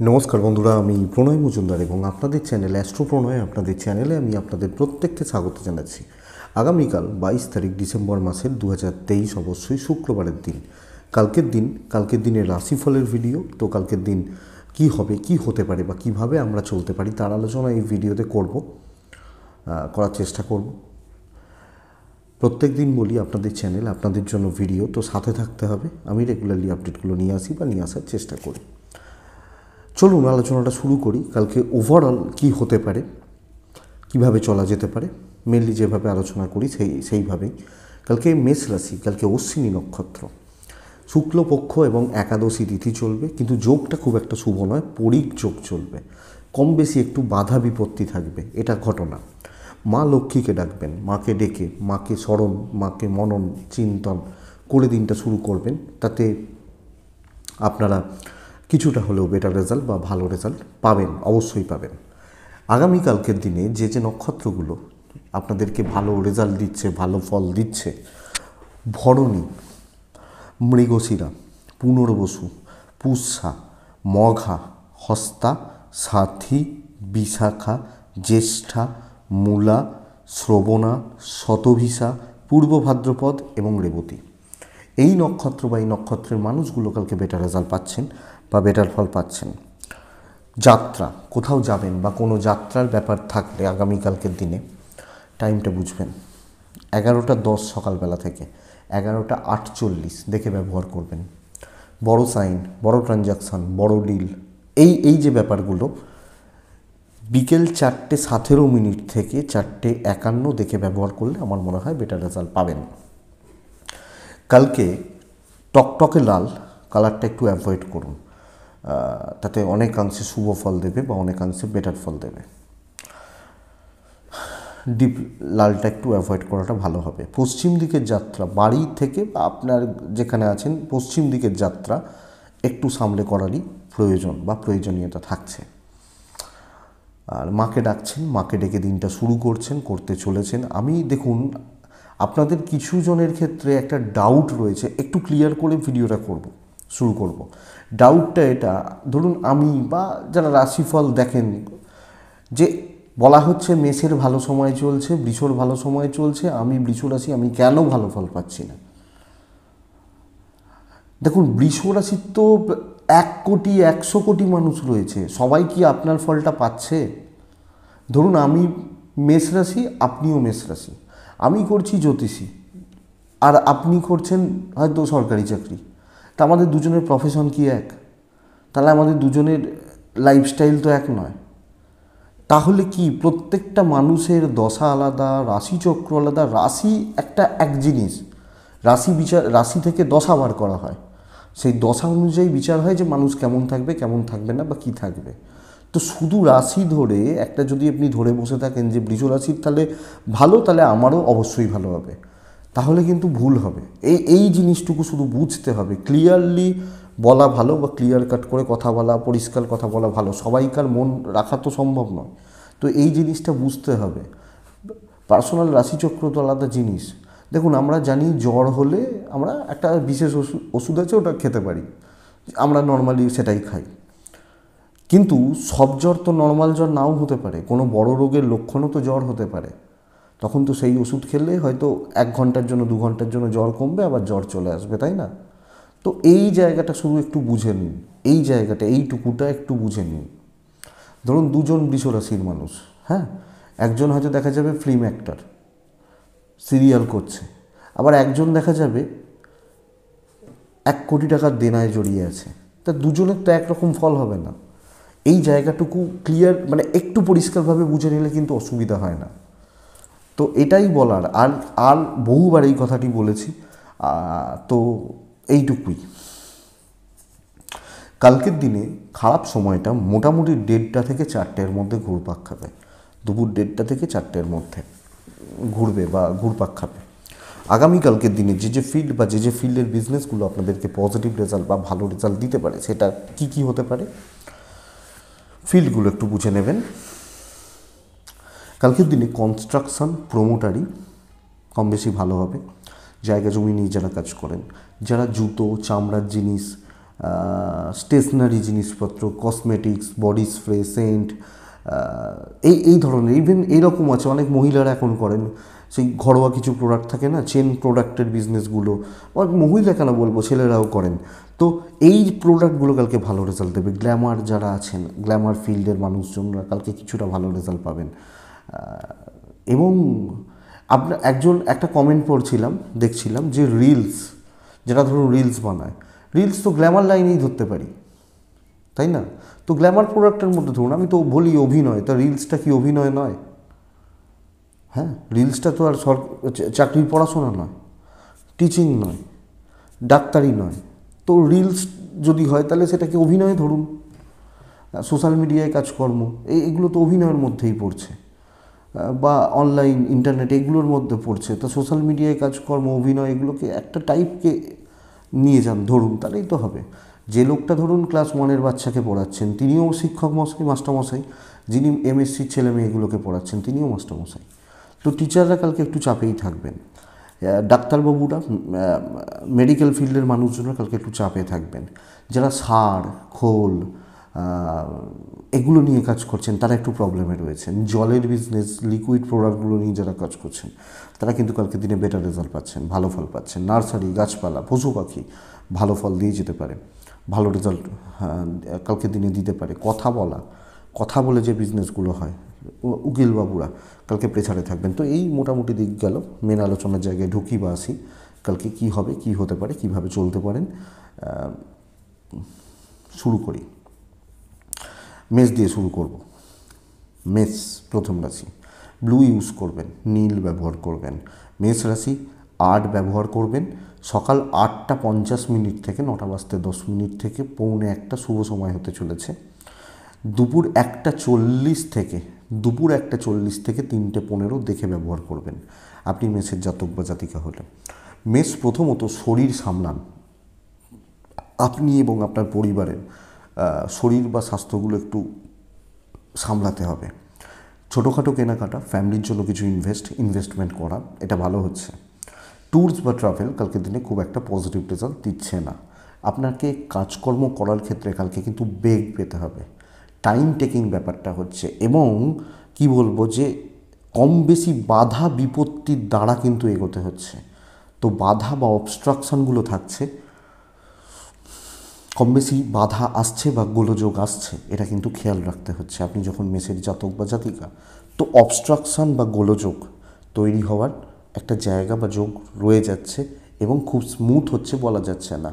নমস্কার বন্ধুরা, আমি প্রণয় মজুমদার এবং আপনাদের চ্যানেল অ্যাস্ট্রো প্রণয় আপনাদের চ্যানেলে আমি আপনাদের প্রত্যেককে স্বাগত জানাচ্ছি। আগামীকাল 22 তারিখ ডিসেম্বর মাসের 2023, অবশ্যই শুক্রবারের দিন। কালকের দিনের রাশিফলের ভিডিও। তো কালকের দিন কি হবে, কি হতে পারে বা কিভাবে আমরা চলতে পারি তার আলোচনা এই ভিডিওতে করার চেষ্টা করব। প্রত্যেক দিন বলি আপনাদের চ্যানেল, আপনাদের জন্য ভিডিও, তো সাথে থাকতে হবে। আমি রেগুলারলি আপডেটগুলো নিয়ে আসি বা নিয়ে আসার চেষ্টা করি। চলুন আলোচনাটা শুরু করি। কালকে ওভারঅল কি হতে পারে, কিভাবে চলা যেতে পারে, মেনলি যেভাবে আলোচনা করি সেইভাবেই। কালকে মেষ রাশি, কালকে অশ্বিনী নক্ষত্র, শুক্লপক্ষ এবং একাদশী তিথি চলবে, কিন্তু যোগটা খুব একটা শুভ নয়, পরিক যোগ চলবে। কম বেশি একটু বাধা বিপত্তি থাকবে, এটা ঘটনা। মা লক্ষ্মীকে ডাকবেন, মাকে ডেকে মাকে স্মরণ, মাকে মনন চিন্তন করে দিনটা শুরু করবেন। তাতে আপনারা কিছুটা হলেও বেটার রেজাল্ট বা ভালো রেজাল্ট পাবেন, অবশ্যই পাবেন। আগামীকালকের দিনে যে নক্ষত্রগুলো আপনাদেরকে ভালো রেজাল্ট দিচ্ছে, ভালো ফল দিচ্ছে: ভরণী, মৃগশিরা, পুনর্বসু, পুষ্যা, মঘা, হস্তা, সাথী, বিশাখা, জ্যেষ্ঠা, মূলা, শ্রবণা, শতভিসা, পূর্ব ভাদ্রপদ এবং রেবতী। এই নক্ষত্র বা এই নক্ষত্রের মানুষগুলো কালকে বেটার রেজাল্ট পাচ্ছেন বা বেটার ফল পাচ্ছেন। যাত্রা, কোথাও যাবেন বা কোনো যাত্রার ব্যাপার থাকলে আগামীকালকের দিনে টাইমটা বুঝবেন। 11:10 সকালবেলা থেকে 11:48 দেখে ব্যবহার করবেন। বড় সাইন, বড় ট্রানজাকশান, বড় ডিল, এই যে ব্যাপারগুলো বিকেল 4:17 থেকে 4:51 দেখে ব্যবহার করলে আমার মনে হয় বেটার রেজাল্ট পাবেন। কালকে টকটকে লাল কালারটা একটু অ্যাভয়েড করুন, তাতে অনেকাংশে শুভ ফল দেবে বা অনেকাংশে বেটার ফল দেবে। ডিপ লালটা একটু অ্যাভয়েড করাটা ভালো হবে। পশ্চিম দিকের যাত্রা, বাড়ি থেকে বা আপনার যেখানে আছেন পশ্চিম দিকের যাত্রা একটু সামলে করারই প্রয়োজন বা প্রয়োজনীয়তা থাকছে। আর মাকে ডাকছেন, মাকে ডেকে দিনটা শুরু করতে চলেছেন। আমি দেখুন, আপনাদের কিছু জনের ক্ষেত্রে একটা ডাউট রয়েছে, একটু ক্লিয়ার করে ভিডিওটা শুরু করব। ডাউটটা এটা, ধরুন আমি বা যারা রাশিফল দেখেন, যে বলা হচ্ছে মেষের ভালো সময় চলছে, বৃষর ভালো সময় চলছে, আমি বৃষ রাশি, আমি কেন ভালো ফল পাচ্ছি না? দেখুন, বৃষ রাশির তো 1,100,000,000 মানুষ রয়েছে, সবাই কি আপনার ফলটা পাচ্ছে? ধরুন আমি মেষ রাশি, আপনিও মেষ রাশি, আমি করছি জ্যোতিষী আর আপনি করছেন হয়তো সরকারি চাকরি, তা আমাদের দুজনের প্রফেশন কি এক? তাহলে আমাদের দুজনের লাইফস্টাইল তো এক নয়। তাহলে কি প্রত্যেকটা মানুষের দশা আলাদা, রাশিচক্র আলাদা। রাশি এক জিনিস, রাশি থেকে দশা বার করা হয়, সেই দশা অনুযায়ী বিচার হয় যে মানুষ কেমন থাকবে, কেমন থাকবে না বা কী থাকবে। তো শুধু রাশি ধরে একটা যদি আপনি ধরে বসে থাকেন যে বৃষ রাশির তাহলে ভালো, তাহলে আমারও অবশ্যই ভালো হবে, তাহলে কিন্তু ভুল হবে। এই জিনিসটুকু শুধু বুঝতে হবে। ক্লিয়ারলি বলা ভালো বা ক্লিয়ার কাট করে কথা বলা, পরিষ্কার কথা বলা ভালো। সবাইকার মন রাখা তো সম্ভব নয়, তো এই জিনিসটা বুঝতে হবে। পার্সোনাল রাশিচক্র তো আলাদা জিনিস। দেখুন, আমরা জানি জ্বর হলে আমরা একটা বিশেষ ওষুধ আছে, ওটা খেতে পারি, আমরা নর্মালি সেটাই খাই। কিন্তু সব জ্বর তো নর্মাল জ্বর নাও হতে পারে, কোনো বড় রোগের লক্ষণও তো জ্বর হতে পারে। তখন তো সেই ওষুধ খেলে হয়তো 1 ঘন্টার জন্য 2 ঘন্টার জন্য জ্বর কমবে, আবার জ্বর চলে আসবে, তাই না? তো এই জায়গাটা শুধু একটু বুঝে নিন, এই জায়গাটা এইটুকুটা একটু বুঝে নিন। ধরুন দুজন বৃষ রাশির মানুষ, হ্যাঁ, একজন হয়তো দেখা যাবে ফিল্ম অ্যাক্টর, সিরিয়াল করছে, আবার একজন দেখা যাবে 1,000,000 টাকার দেনায় জড়িয়ে আছে। তা দুজনের তো একরকম ফল হবে না। এই জায়গাটুকু ক্লিয়ার, মানে একটু পরিষ্কারভাবে বুঝে নিলে কিন্তু অসুবিধা হয় না। তো এটাই বলার, আর বহুবার এই কথাটি বলেছি, তো এইটুকুই। কালকের দিনে খারাপ সময়টা মোটামুটি 1:30 থেকে 4টের মধ্যে ঘুরপাক খাবে, দুপুর 1:30 থেকে 4টের মধ্যে ঘুরবে বা ঘুরপাক খাবে। আগামীকালকের দিনে যে ফিল্ড বা যে ফিল্ডের বিজনেসগুলো আপনাদেরকে পজিটিভ রেজাল্ট বা ভালো রেজাল্ট দিতে পারে, সেটা কি হতে পারে, ফিল্ডগুলো একটু বুঝে নেবেন। কালকের দিনে কনস্ট্রাকশন, প্রোমোটারি কম বেশি ভালো হবে। জায়গা জমি নিয়ে যারা কাজ করেন, যারা জুতো, চামড়ার জিনিস, স্টেশনারি জিনিসপত্র, কসমেটিক্স, বডি স্প্রে, সেন্ট, এই ধরনের। ইভেন এইরকম আছে, অনেক মহিলারা এখন করেন সেই ঘরোয়া কিছু প্রোডাক্ট থাকে না, চেন প্রোডাক্টের বিজনেসগুলো, অনেক মহিলা কেন বলবো, ছেলেরাও করেন। তো এই প্রোডাক্টগুলো কালকে ভালো রেজাল্ট দেবে। গ্ল্যামার যারা আছেন, গ্ল্যামার ফিল্ডের মানুষজনরা কালকে কিছুটা ভালো রেজাল্ট পাবেন। এবং আপনার একটা কমেন্ট পড়ছিলাম, দেখছিলাম যে রিলস, যেটা ধরুন রিলস বানায়, রিলস তো গ্ল্যামার লাইনেই ধরতে পারি, তাই না? তো গ্ল্যামার প্রোডাক্টের মধ্যে ধরুন, আমি তো বলি অভিনয়, তা রিলসটা কি অভিনয় নয়? হ্যাঁ, রিলসটা তো আর চাকরির পড়াশোনা নয়, টিচিং নয়, ডাক্তারি নয়। তো রিলস যদি হয় তাহলে সেটাকে অভিনয় ধরুন। সোশ্যাল মিডিয়ায় কাজকর্ম, এগুলো তো অভিনয়ের মধ্যেই পড়ছে, বা অনলাইন ইন্টারনেট এগুলোর মধ্যে পড়ছে। তো সোশ্যাল মিডিয়ায় কাজকর্ম, অভিনয়, এগুলোকে একটা টাইপকে নিয়ে যান ধরুন, তাহলেই তো হবে। যে লোকটা ধরুন ক্লাস 1-এর বাচ্চাকে পড়াচ্ছেন, তিনিও শিক্ষক মশাই, মাস্টারমশাই। যিনি এমএসসির ছেলে মেয়েগুলোকে পড়াচ্ছেন, তিনিও মাস্টারমশাই। তো টিচাররা কালকে একটু চাপেই থাকবেন। ডাক্তারবাবুরা, মেডিকেল ফিল্ডের মানুষজনরা কালকে একটু চাপে থাকবেন। যারা সার, খোল, এগুলো নিয়ে কাজ করছেন, তারা একটু প্রবলেমে রয়েছেন। জলের বিজনেস, লিকুইড প্রোডাক্টগুলো নিয়ে যারা কাজ করছেন, তারা কিন্তু কালকে দিনে বেটার রেজাল্ট পাচ্ছেন, ভালো ফল পাচ্ছেন। নার্সারি, গাছপালা, পশু পাখি ভালো ফল দিয়ে যেতে পারে, ভালো রেজাল্ট কালকে দিনে দিতে পারে। কথা বলে যে বিজনেসগুলো হয়, উকিলবাবুরা কালকে প্রেসারে থাকবেন। তো এই মোটামুটি দিক গেল। মেন আলোচনার জায়গায় ঢুকি বা আসি, কালকে কী হবে, কী হতে পারে, কীভাবে চলতে পারেন। শুরু করি, মেষ দিয়ে শুরু করব। মেষ প্রথম রাশি, ব্লু ইউজ করবেন, নীল ব্যবহার করবেন। মেষ রাশি 8 ব্যবহার করবেন। সকাল 8:50 থেকে 9:10 থেকে 9:45 শুভ সময় হতে চলেছে। দুপুর 1:40 থেকে 3:15 দেখে ব্যবহার করবেন আপনি মেষের জাতক বা জাতিকা হলে। মেষ প্রথমত শরীর সামলান, আপনি এবং আপনার পরিবারের শরীর বা স্বাস্থ্যগুলো একটু সামলাতে হবে। ছোটোখাটো কেনাকাটা, ফ্যামিলির জন্য কিছু ইনভেস্টমেন্ট করা, এটা ভালো হচ্ছে। ট্যুরস বা ট্রাভেল কালকের দিনে খুব একটা পজিটিভ রেজাল্ট দিচ্ছে না। আপনাকে কাজকর্ম করার ক্ষেত্রে কালকে কিন্তু বেগ পেতে হবে, টাইম টেকিং ব্যাপারটা হচ্ছে। এবং কি বলবো, যে কম বেশি বাধা বিপত্তির দ্বারা কিন্তু এগোতে হচ্ছে। তো বাধা বা অবস্ট্রাকশানগুলো থাকছে, কম বেশি বাধা আসছে বা গোলযোগ আসছে, এটা কিন্তু খেয়াল রাখতে হচ্ছে আপনি যখন মেষের জাতক বা জাতিকা। তো অবস্ট্রাকশান বা গোলযোগ তৈরি হওয়ার একটা জায়গা বা যোগ রয়ে যাচ্ছে, এবং খুব স্মুথ হচ্ছে বলা যাচ্ছে না।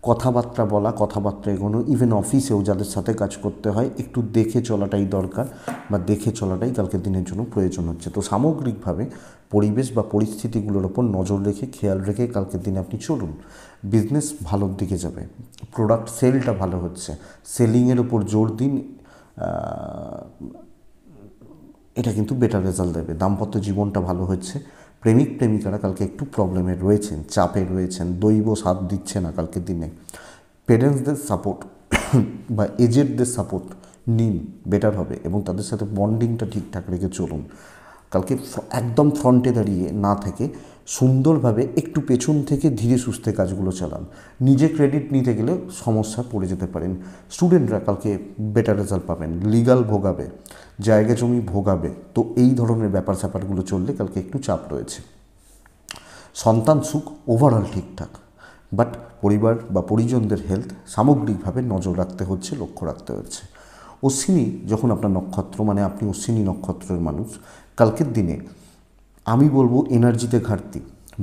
কথাবার্তা এগোনো, ইভেন অফিসেও যাদের সাথে কাজ করতে হয়, একটু দেখে চলাটাই দরকার, বা দেখে চলাটাই কালকের দিনের জন্য প্রয়োজন হচ্ছে। তো সামগ্রিকভাবে পরিবেশ বা পরিস্থিতিগুলোর ওপর নজর রেখে, খেয়াল রেখে কালকের দিনে আপনি চলুন। বিজনেস ভালোর দিকে যাবে, প্রোডাক্ট সেলটা ভালো হচ্ছে, সেলিংয়ের ওপর জোর দিন, এটা কিন্তু বেটার রেজাল্ট দেবে। দাম্পত্য জীবনটা ভালো হচ্ছে। প্রেমিক প্রেমিকারা কালকে একটু প্রবলেমে রয়েছেন, চাপে রয়েছেন, দৈব সাথ দিচ্ছে না কালকের দিনে। পেরেন্টসদের সাপোর্ট বা এজেডদের সাপোর্ট নিন, বেটার হবে, এবং তাদের সাথে বন্ডিংটা ঠিকঠাক রেখে চলুন। কালকে একদম ফ্রন্টে দাঁড়িয়ে না থেকে সুন্দরভাবে একটু পেছন থেকে ধীরে সুস্থে কাজগুলো চালান। নিজে ক্রেডিট নিতে গেলে সমস্যা পড়ে যেতে পারেন। স্টুডেন্টরা কালকে বেটার রেজাল্ট পাবেন। লিগাল ভোগাবে, জায়গা জমি ভোগাবে। তো এই ধরনের ব্যাপার স্যাপারগুলো চললে কালকে একটু চাপ রয়েছে। সন্তান সুখ ওভারঅল ঠিকঠাক, বাট পরিবার বা পরিজনদের হেলথ সামগ্রিকভাবে নজর রাখতে হচ্ছে, লক্ষ্য রাখতে হচ্ছে। অশ্বিনী যখন আপনার নক্ষত্র, মানে আপনি অশ্বিনী নক্ষত্রের মানুষ, কালকের দিনে আমি বলবো এনার্জিতে ঘাটতি।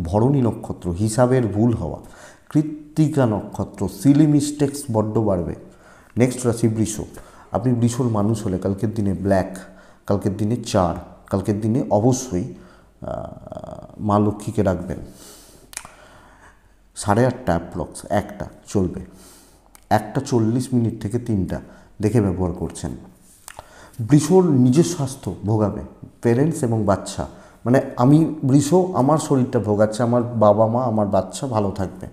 ভরণী নক্ষত্র, হিসাবের ভুল হওয়া। কৃত্তিকা নক্ষত্র, সিলি মিস্টেক্স বড্ড বাড়বে। নেক্সট রাশি বৃষ। আপনি বৃষর মানুষ হলে কালকের দিনে ব্ল্যাক, কালকের দিনে 4, কালকের দিনে অবশ্যই মা লক্ষ্মীকে রাখবেন। 8:30 অ্যাপ্রক্স 1টা চলবে, 1:40 থেকে 3টা দেখে ব্যবহার করছেন। বৃষর নিজের স্বাস্থ্য ভোগাবে, পেরেন্টস এবং বাচ্চা, মানে আমি বৃষ, আমার শরীরটা ভোগাচ্ছে, আমার বাবা মা, আমার বাচ্চা ভালো থাকবে।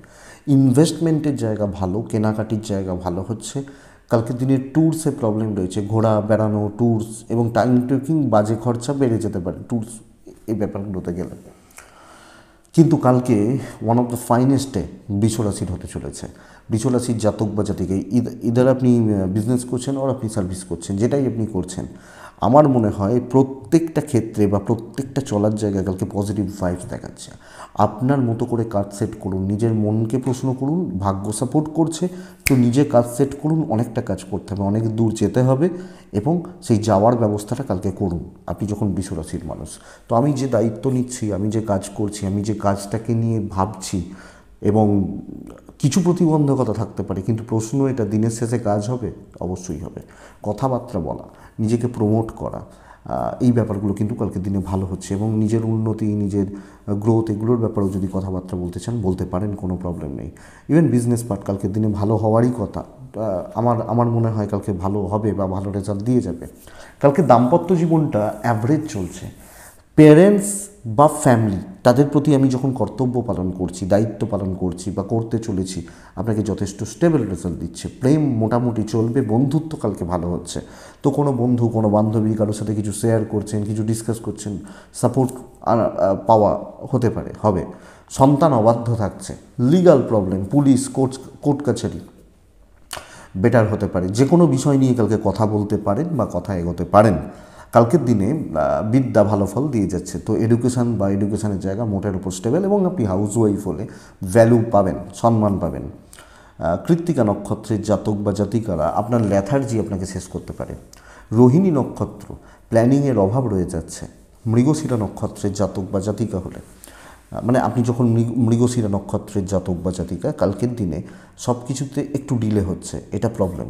ইনভেস্টমেন্টের জায়গা ভালো, কেনাকাটির জায়গা ভালো হচ্ছে। কালকের দিনে ট্যুরসে প্রবলেম রয়েছে, ঘোরা বেড়ানো, ট্যুরস এবং টাইম টেকিং, বাজে খরচা বেড়ে যেতে পারে ট্যুরস এই ব্যাপারগুলোতে গেলে। কিন্তু কালকে one of the finest day বৃষরাশির হতে চলেছে। বৃষরাশির জাতক বা জাতিকে ইদার আপনি বিজনেস করছেন আর আপনি সার্ভিস করছেন, যেটাই আপনি করছেন, আমার মনে হয় প্রত্যেকটা ক্ষেত্রে বা প্রত্যেকটা চলার জায়গায় কালকে পজিটিভ ভাইবস দেখাচ্ছে। আপনার মতো করে কাজ সেট করুন, নিজের মনকে প্রশ্ন করুন, ভাগ্য সাপোর্ট করছে তো নিজে কাজ সেট করুন। অনেকটা কাজ করতে হবে, অনেক দূর যেতে হবে এবং সেই যাওয়ার ব্যবস্থাটা কালকে করুন আপনি যখন বৃষরাশির মানুষ। তো আমি যে দায়িত্ব নিচ্ছি, আমি যে কাজ করছি, আমি যে কাজটাকে নিয়ে ভাবছি, এবং কিছু প্রতিবন্ধকতা থাকতে পারে, কিন্তু প্রশ্ন এটা দিনের শেষে কাজ হবে, অবশ্যই হবে। কথাবার্তা বলা, নিজেকে প্রমোট করা, এই ব্যাপারগুলো কিন্তু কালকের দিনে ভালো হচ্ছে। এবং নিজের উন্নতি, নিজের গ্রোথ, এগুলোর ব্যাপারেও যদি কথাবার্তা বলতে চান বলতে পারেন, কোনো প্রবলেম নেই। ইভেন বিজনেস পার্ট কালকের দিনে ভালো হওয়ারই কথা। আমার মনে হয় কালকে ভালো হবে বা ভালো রেজাল্ট দিয়ে যাবে। কালকে দাম্পত্য জীবনটা অ্যাভারেজ চলছে। পেরেন্টস বা ফ্যামিলি, তাদের প্রতি আমি যখন কর্তব্য পালন করছি, দায়িত্ব পালন করছি বা করতে চলেছি, আপনাকে যথেষ্ট স্টেবল রেজাল্ট দিচ্ছে। প্রেম মোটামুটি চলবে, বন্ধুত্ব কালকে ভালো হচ্ছে। তো কোনো বন্ধু, কোনো বান্ধবী কারোর সাথে কিছু শেয়ার করছেন, কিছু ডিসকাস করছেন, সাপোর্ট পাওয়া হতে পারে, হবে। সন্তান অবাধ্য থাকছে, লিগাল প্রবলেম, পুলিশ, কোর্ট কাছারি বেটার হতে পারে। যে কোনো বিষয় নিয়ে কালকে কথা বলতে পারেন বা কথা এগোতে পারেন। কালকের দিনে বিদ্যা ভালো ফল দিয়ে যাচ্ছে। তো এডুকেশান বা এডুকেশানের জায়গা মোটের উপর স্টেবল, এবং আপনি হাউস ওয়াইফ হলে ভ্যালু পাবেন, সম্মান পাবেন। কৃত্তিকা নক্ষত্রের জাতক বা জাতিকারা, আপনার ল্যাথার্জি আপনাকে শেষ করতে পারে। রোহিণী নক্ষত্র, প্ল্যানিংয়ের অভাব রয়ে যাচ্ছে। মৃগশিরা নক্ষত্রের জাতক বা জাতিকা হলে, মানে আপনি যখন মৃগশিরা নক্ষত্রের জাতক বা জাতিকা, কালকের দিনে সব কিছুতে একটু ডিলে হচ্ছে, এটা প্রবলেম।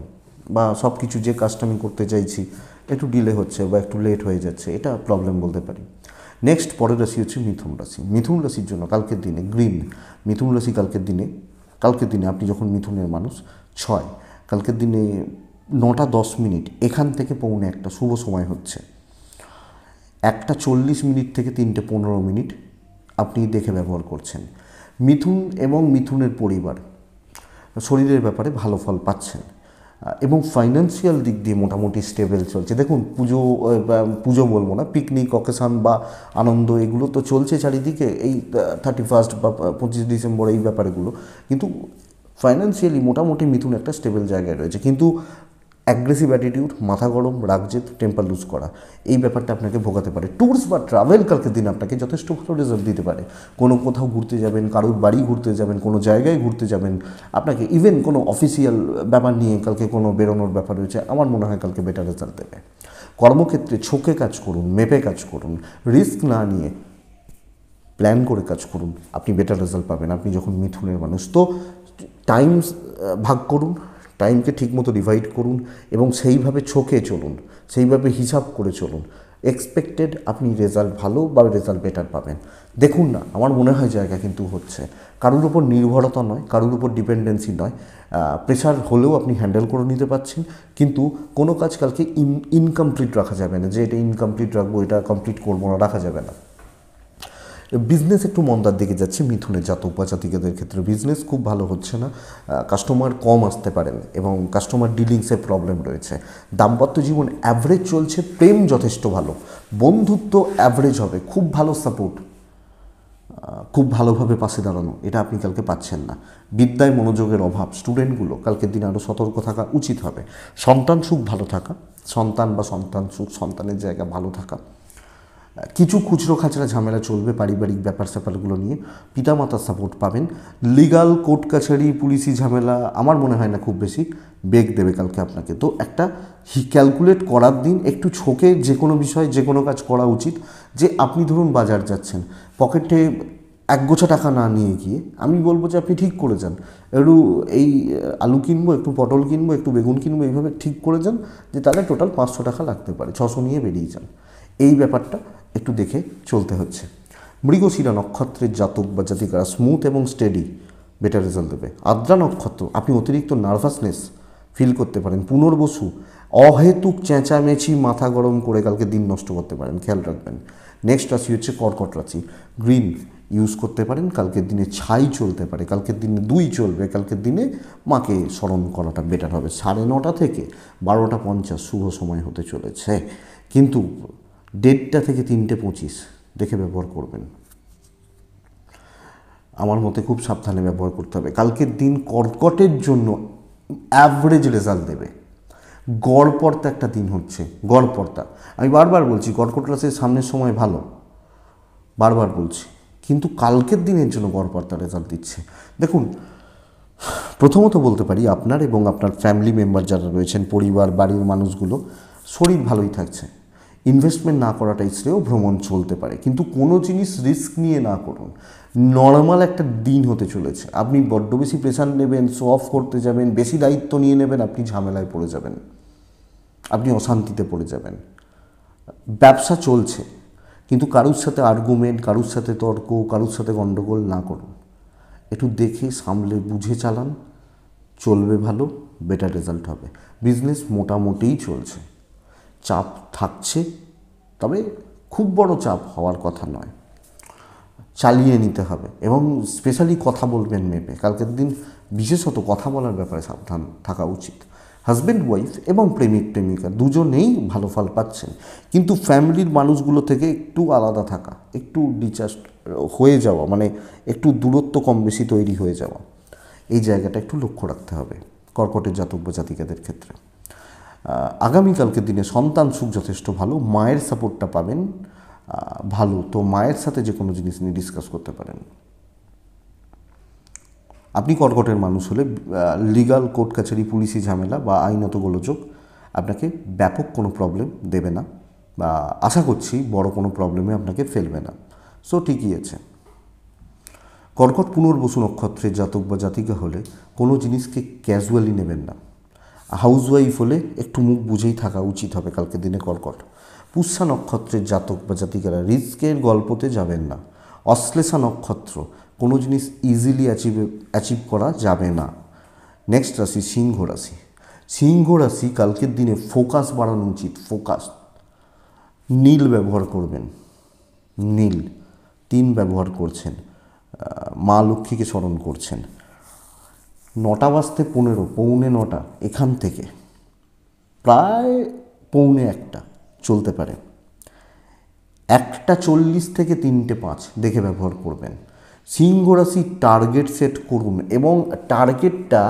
বা সব কিছু যে কাজটা আমি করতে চাইছি একটু ডিলে হচ্ছে বা একটু লেট হয়ে যাচ্ছে, এটা প্রবলেম বলতে পারি। নেক্সট পরের রাশি হচ্ছে মিথুন রাশি। মিথুন রাশির জন্য কালকের দিনে গ্রিন। মিথুন রাশি কালকের দিনে আপনি যখন মিথুনের মানুষ, 6 কালকের দিনে 9টা 10 মিনিট এখান থেকে 1:45 শুভ সময় হচ্ছে। 1টা 40 মিনিট থেকে 3টে 15 মিনিট আপনি দেখে ব্যবহার করছেন। মিথুন এবং মিথুনের পরিবার শরীরের ব্যাপারে ভালো ফল পাচ্ছেন, এবং ফাইন্যান্সিয়াল দিক দিয়ে মোটামুটি স্টেবল চলছে। দেখুন, পুজো বলবো না, পিকনিক, অকেশান বা আনন্দ, এগুলো তো চলছে চারিদিকে এই 31 বা 25 ডিসেম্বর, এই ব্যাপারগুলো। কিন্তু ফাইন্যান্সিয়ালি মোটামুটি মিথুন একটা স্টেবল জায়গায় রয়েছে। কিন্তু অ্যাগ্রেসিভ অ্যাটিটিউড, মাথা গরম, রাগজেদ, টেম্পার লুজ করা, এই ব্যাপারটা আপনাকে ভোগাতে পারে। ট্যুরস বা ট্রাভেল কালকের দিন আপনাকে যথেষ্ট ভালো রেজাল্ট দিতে পারে। কোনো কোথাও ঘুরতে যাবেন, কারোর বাড়ি ঘুরতে যাবেন, কোনো জায়গায় ঘুরতে যাবেন, আপনাকে ইভেন কোনো অফিসিয়াল ব্যাপার নিয়ে কালকে কোনো বেরোনোর ব্যাপার রয়েছে, আমার মনে হয় কালকে বেটার রেজাল্ট দেবে। কর্মক্ষেত্রে ছোকে কাজ করুন, মেপে কাজ করুন, রিস্ক না নিয়ে প্ল্যান করে কাজ করুন, আপনি বেটার রেজাল্ট পাবেন আপনি যখন মিথুনের মানুষ। তো টাইম ভাগ করুন, টাইমকে ঠিকমতো ডিভাইড করুন এবং সেইভাবে ছোকে চলুন, সেইভাবে হিসাব করে চলুন। এক্সপেক্টেড আপনি রেজাল্ট ভালো বা রেজাল্ট বেটার পাবেন। দেখুন না, আমার মনে হয় জায়গা কিন্তু হচ্ছে। কারোর উপর নির্ভরতা নয়, কারোর উপর ডিপেন্ডেন্সি নয়। প্রেশার হলেও আপনি হ্যান্ডেল করে নিতে পারছেন, কিন্তু কোনো কাজ কালকে ইনকমপ্লিট রাখা যাবে না, যে এটা ইনকমপ্লিট রাখবো, এটা কমপ্লিট করবো না, রাখা যাবে না। বিজনেস একটু মন্দার দিকে যাচ্ছে মিথুনের জাতক বা জাতিকাদের ক্ষেত্রে। বিজনেস খুব ভালো হচ্ছে না, কাস্টমার কম আসতে পারেন এবং কাস্টমার ডিলিংসের প্রবলেম রয়েছে। দাম্পত্য জীবন অ্যাভারেজ চলছে, প্রেম যথেষ্ট ভালো, বন্ধুত্ব অ্যাভারেজ হবে। খুব ভালো সাপোর্ট, খুব ভালোভাবে পাশে দাঁড়ানো, এটা আপনি কালকে পাচ্ছেন না। বিদ্যায় মনোযোগের অভাব, স্টুডেন্টগুলো কালকের দিনে আরও সতর্ক থাকা উচিত হবে। সন্তান সুখ ভালো থাকা, সন্তান বা সন্তান সুখ, সন্তানের জায়গা ভালো থাকা। কিছু খুচরো খাচরা ঝামেলা চলবে পারিবারিক ব্যাপার স্যাপারগুলো নিয়ে, পিতামাতার সাপোর্ট পাবেন। লিগাল, কোর্ট কাছারি, পুলিশি ঝামেলা আমার মনে হয় না খুব বেশি বেগ দেবে কালকে আপনাকে। তো একটা ক্যালকুলেট করার দিন, একটু ছোকে যে কোনো বিষয়, যে কোনো কাজ করা উচিত। যে আপনি ধরুন বাজার যাচ্ছেন, পকেটে 1 গোছা টাকা না নিয়ে গিয়ে আমি বলবো যে আপনি ঠিক করে যান, একটু এই আলু কিনবো, একটু পটল কিনবো, একটু বেগুন কিনবো, এইভাবে ঠিক করে যান যে তাহলে টোটাল 500 টাকা লাগতে পারে, 600 নিয়ে বেরিয়ে যান। এই ব্যাপারটা একটু দেখে চলতে হচ্ছে। মৃগশিরা নক্ষত্রের জাতক বা জাতিকারা স্মুথ এবং স্টেডি, বেটার রেজাল্ট দেবে। আদ্রা নক্ষত্র, আপনি অতিরিক্ত নার্ভাসনেস ফিল করতে পারেন। পুনর্বসু, অহেতুক চেঁচামেচি, মাথা গরম করে কালকে দিন নষ্ট করতে পারেন, খেয়াল রাখবেন। নেক্সট রাশি হচ্ছে কর্কট রাশি। গ্রিন ইউজ করতে পারেন, কালকের দিনে ছাই চলতে পারে, কালকের দিনে 2 চলবে। কালকের দিনে মাকে স্মরণ করাটা বেটার হবে। 9:30 থেকে 12টা 50 শুভ সময় হতে চলেছে, কিন্তু 1:30 থেকে 3টে 25 দেখে ব্যবহার করবেন। আমার মতে খুব সাবধানে ব্যবহার করতে হবে। কালকের দিন কর্কটের জন্য অ্যাভারেজ রেজাল্ট দেবে। গড়পড়তা একটা দিন হচ্ছে, গড়পড়তা। আমি বারবার বলছি কর্কট রাশির সামনের সময় ভালো, বারবার বলছি, কিন্তু কালকের দিনের জন্য গড়পড়তা রেজাল্ট দিচ্ছে। দেখুন, প্রথমত বলতে পারি আপনার এবং আপনার ফ্যামিলি মেম্বার যারা রয়েছেন, পরিবার বাড়ির মানুষগুলো, শরীর ভালোই থাকছে। ইনভেস্টমেন্ট না করাটাই শ্রেয়, ভ্রমণ চলতে পারে, কিন্তু কোনো জিনিস রিস্ক নিয়ে না করুন। নর্মাল একটা দিন হতে চলেছে। আপনি বড্ড বেশি প্রেশার নেবেন, শো অফ করতে যাবেন, বেশি দায়িত্ব নিয়ে নেবেন, আপনি ঝামেলায় পড়ে যাবেন, আপনি অশান্তিতে পড়ে যাবেন। ব্যবসা চলছে, কিন্তু কারুর সাথে আর্গুমেন্ট, কারুর সাথে তর্ক, কারুর সাথে গণ্ডগোল না করুন। একটু দেখে সামলে বুঝে চালান, চলবে ভালো, বেটার রেজাল্ট হবে। বিজনেস মোটামুটিই চলছে, চাপ থাকছে, তবে খুব বড় চাপ হওয়ার কথা নয়, চালিয়ে নিতে হবে। এবং স্পেশালি কথা বলবেন মেপে। কালকের দিন বিশেষত কথা বলার ব্যাপারে সাবধান থাকা উচিত। হাজব্যান্ড ওয়াইফ এবং প্রেমিক প্রেমিকা দুজনেই ভালো ফল পাচ্ছেন, কিন্তু ফ্যামিলির মানুষগুলো থেকে একটু আলাদা থাকা, একটু ডিটাচ হয়ে যাওয়া, মানে একটু দূরত্ব কম বেশি তৈরি হয়ে যাওয়া, এই জায়গাটা একটু লক্ষ্য রাখতে হবে কর্কটের জাতক বা জাতিকাদের ক্ষেত্রে। আগামীকালকের দিনে সন্তান সুখ যথেষ্ট ভালো, মায়ের সাপোর্টটা পাবেন ভালো, তো মায়ের সাথে যে কোনো জিনিস নিয়ে ডিসকাস করতে পারেন। আপনি কর্কটের মানুষ হলে লিগাল কোর্ট কাছারি পুলিশি ঝামেলা বা আইনত গোলযোগ আপনাকে ব্যাপক কোনো প্রবলেম দেবে না, বা আশা করছি বড় কোনো প্রবলেমে আপনাকে ফেলবে না। সো ঠিকই আছে। কর্কট পুনর্বসু নক্ষত্রের জাতক বা জাতিকা হলে কোনো জিনিসকে ক্যাজুয়ালি নেবেন না। হাউসওয়াইফ হলে একটু মুখ বুঝেই থাকা উচিত হবে কালকের দিনে কর্কট। পুষ্যা নক্ষত্রের জাতক বা জাতিকারা রিস্কের গল্পতে যাবেন না। অশ্লেষা নক্ষত্র, কোনো জিনিস ইজিলি অ্যাচিভ করা যাবে না। নেক্সট রাশি সিংহ রাশি। সিংহ রাশি কালকের দিনে ফোকাস বাড়ানো উচিত, ফোকাস। নীল ব্যবহার করবেন, নীল 3 ব্যবহার করছেন, মা লক্ষ্মীকে স্মরণ করছেন। 9:15, 9:45 এখান থেকে প্রায় 9:45 চলতে পারে। 1:40 থেকে 3:05 দেখে ব্যবহার করবেন। সিংহ রাশি টার্গেট সেট করুন, এবং টার্গেটটা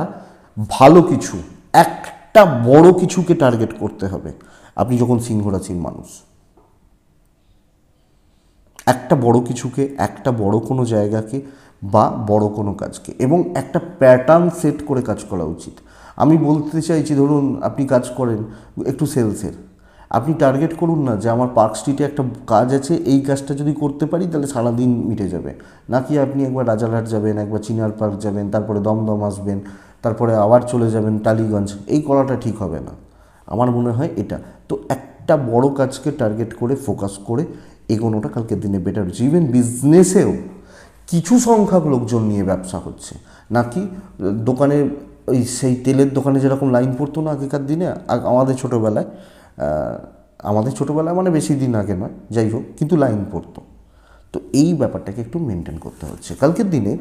ভালো কিছু, একটা বড় কিছুকে টার্গেট করতে হবে। আপনি যখন সিংহ রাশির মানুষ, একটা বড় কিছুকে, একটা বড় কোনো জায়গাকে বা বড় কোনো কাজকে, এবং একটা প্যাটার্ন সেট করে কাজ করা উচিত। আমি বলতে চাইছি, ধরুন আপনি কাজ করেন একটু সেলসের, আপনি টার্গেট করুন না যে আমার পার্ক স্ট্রিটে একটা কাজ আছে, এই কাজটা যদি করতে পারি তাহলে সারাদিন মিটে যাবে। নাকি আপনি একবার রাজারহাট যাবেন, একবার চিনার পার্ক যাবেন, তারপরে দমদম আসবেন, তারপরে আবার চলে যাবেন টালিগঞ্জ। এই করাটা ঠিক হবে না, আমার মনে হয় এটা। তো একটা বড় কাজকে টার্গেট করে ফোকাস করে এগোনোটা কালকের দিনে বেটার হচ্ছে। ইভেন বিজনেসেও কিছু সংখ্যক লোকজন নিয়ে ব্যবসা হচ্ছে, নাকি দোকানে ওই সেই তেলের দোকানে যেরকম লাইন পড়তো না আগেকার দিনে, আমাদের ছোটোবেলায় মানে বেশি দিন আগে নয়, যাই হোক, কিন্তু লাইন পড়তো। তো এই ব্যাপারটাকে একটু মেনটেন করতে হচ্ছে। কালকের দিনে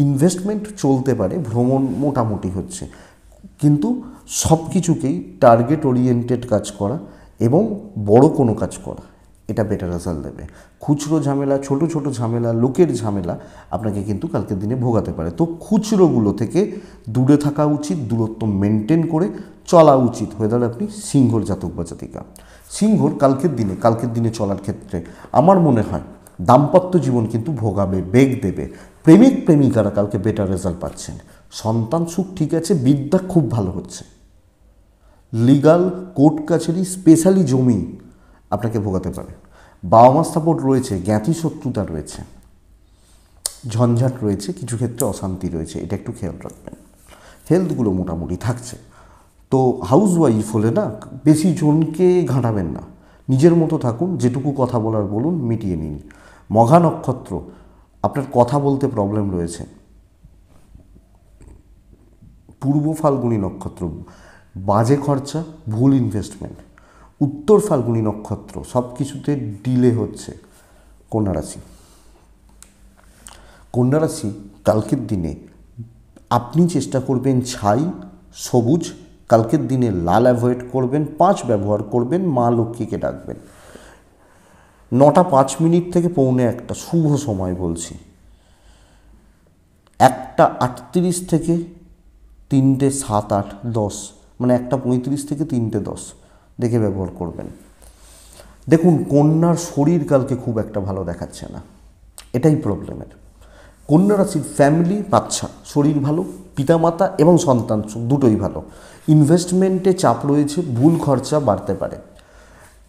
ইনভেস্টমেন্ট চলতে পারে, ভ্রমণ মোটামুটি হচ্ছে, কিন্তু সব কিছুকেই টার্গেট ওরিয়েন্টেড কাজ করা এবং বড় কোনো কাজ করা, এটা বেটার রেজাল্ট দেবে। খুচরো ঝামেলা, ছোট ছোট ঝামেলা, লোকের ঝামেলা আপনাকে কিন্তু কালকের দিনে ভোগাতে পারে। তো খুচরোগুলো থেকে দূরে থাকা উচিত, দূরত্ব মেনটেন করে চলা উচিত। হয়ে দাঁড়ালে আপনি সিংহর জাতক বা জাতিকা। সিংহর কালকের দিনে চলার ক্ষেত্রে আমার মনে হয় দাম্পত্য জীবন কিন্তু ভোগাবে, বেগ দেবে। প্রেমিক প্রেমিকারা কালকে বেটার রেজাল্ট পাচ্ছেন। সন্তান সুখ ঠিক আছে, বিদ্যা খুব ভালো হচ্ছে। লিগাল কোর্ট কাছারি, স্পেশালি জমি আপনাকে ভোগাতে পারে। বাবা মার সাপোর্ট রয়েছে, জ্ঞাতি শত্রুতা রয়েছে, ঝঞ্ঝাট রয়েছে, কিছু ক্ষেত্রে অশান্তি রয়েছে, এটা একটু খেয়াল রাখবেন। হেলথগুলো মোটামুটি থাকছে। তো হাউস ওয়াইফ হলে না বেশি জনকে ঘাঁটাবেন না, নিজের মতো থাকুন, যেটুকু কথা বলার বলুন, মিটিয়ে নিন। মঘা নক্ষত্র, আপনার কথা বলতে প্রবলেম রয়েছে। পূর্ব ফাল্গুনী নক্ষত্র, বাজে খরচা, ভুল ইনভেস্টমেন্ট। উত্তর ফাল্গুনী নক্ষত্র, সব কিছুতে ডিলে হচ্ছে। কন্যা রাশি, কন্যা রাশি কালকের দিনে আপনি চেষ্টা করবেন ছাই, সবুজ, কালকের দিনে লাল অ্যাভয়েড করবেন, 5 ব্যবহার করবেন, মা লক্ষ্মীকে ডাকবেন। 9:05 থেকে 9:45 শুভ সময় বলছি। 1:38 থেকে 3:07-8-10, মানে 1:35 থেকে 3:10 দেখে ব্যবহার করবেন। দেখুন, কন্যার শরীর কালকে খুব একটা ভালো দেখাচ্ছে না, এটাই প্রবলেমের। কন্যা রাশির ফ্যামিলি বাচ্চা শরীর ভালো, পিতামাতা এবং সন্তান দুটোই ভালো। ইনভেস্টমেন্টে চাপ রয়েছে, ভুল খরচা বাড়তে পারে।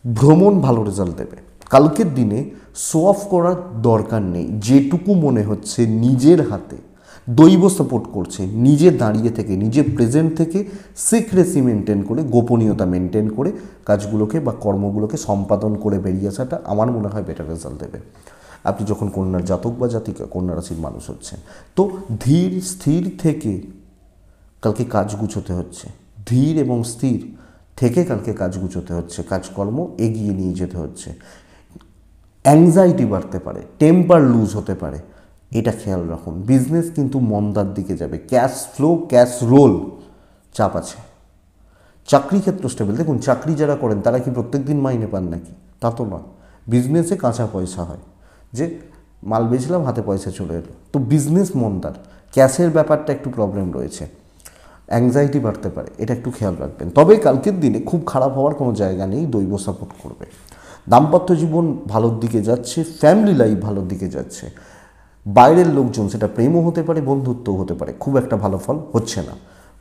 ভ্রমণ ভালো রেজাল্ট দেবে। কালকের দিনে শো অফ করার দরকার নেই, যেটুকু মনে হচ্ছে নিজের হাতে দৈব সাপোর্ট করছে, নিজে দাঁড়িয়ে থেকে, নিজে প্রেজেন্ট থেকে সিক্রেসি মেনটেন করে, গোপনীয়তা মেনটেন করে কাজগুলোকে বা কর্মগুলোকে সম্পাদন করে বেরিয়ে আসাটা আমার মনে হয় বেটার রেজাল্ট দেবে। আপনি যখন কন্যার জাতক বা জাতিকা, কন্যা রাশির মানুষ হচ্ছেন, তো ধীর স্থির থেকে কালকে কাজ গুছোতে হচ্ছে, ধীর এবং স্থির থেকে কালকে কাজ গুছোতে হচ্ছে, কাজকর্ম এগিয়ে নিয়ে যেতে হচ্ছে। অ্যাংজাইটি বাড়তে পারে, টেম্পার লুজ হতে পারে, এটা খেয়াল রাখুন। বিজনেস কিন্তু মন্দার দিকে যাবে, ক্যাশ ফ্লো, ক্যাশ রোল চাপ আছে। চাকরি ক্ষেত্র স্টেবল। দেখুন, চাকরি যারা করেন তারা কি প্রত্যেক দিন মাইনে পান নাকি? তা তো নয়। বিজনেসে কাঁচা পয়সা হয়, যে মাল বেচলাম হাতে পয়সা চলে এলো, তো বিজনেস মন্দার, ক্যাশের ব্যাপারটা একটু প্রবলেম রয়েছে, অ্যাংজাইটি বাড়তে পারে, এটা একটু খেয়াল রাখবেন। তবে কালকের দিনে খুব খারাপ হওয়ার কোনো জায়গা নেই, দৈব সাপোর্ট করবে। দাম্পত্য জীবন ভালোর দিকে যাচ্ছে, ফ্যামিলি লাইফ ভালোর দিকে যাচ্ছে। বাইরের লোকজন, সেটা প্রেমও হতে পারে, বন্ধুত্বও হতে পারে, খুব একটা ভালো ফল হচ্ছে না,